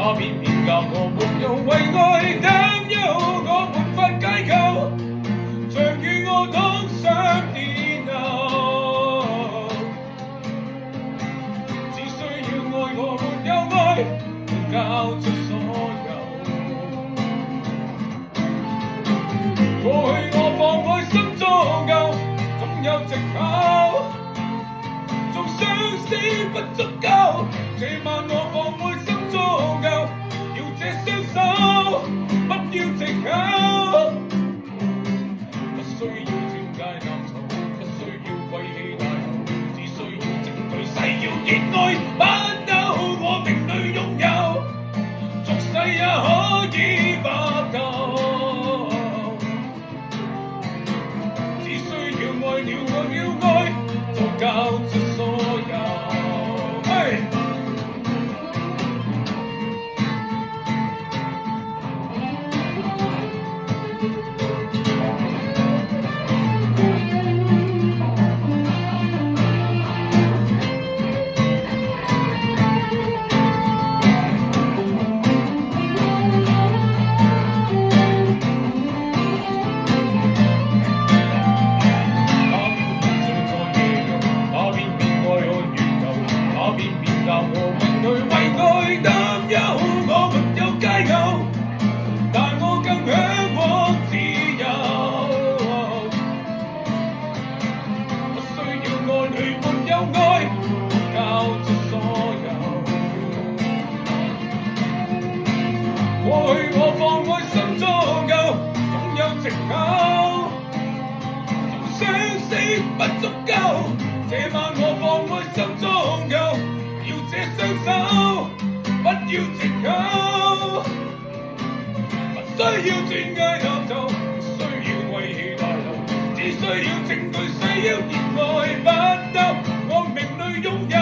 他偏偏教我沒有為愛擔憂，我沒法解構，常與我當上電腦。只需要愛我沒有愛，能交出所有。過去我放開心裝夠，總有藉口，仲相思不足夠。這晚我放開心裝夠，要這雙手，不要藉口。不需要鑽戒探頭，不需要貴氣大頭，只需要證據誓要熱愛不朽。我命裏擁有，俗世也可以白頭。只需要愛了愛，就交出所有。教我面對為愛擔憂，我沒有解構，但我更向往自由。不需要愛侶沒有愛，交出所有。過去我放開心裝夠，總有藉口，仲相思不足夠。這晚我放開心裝夠，要這雙手，不要藉口。不需要鑽戒探頭，不需要貴氣大頭，只需要證據誓要熱愛不朽。我命裏擁有。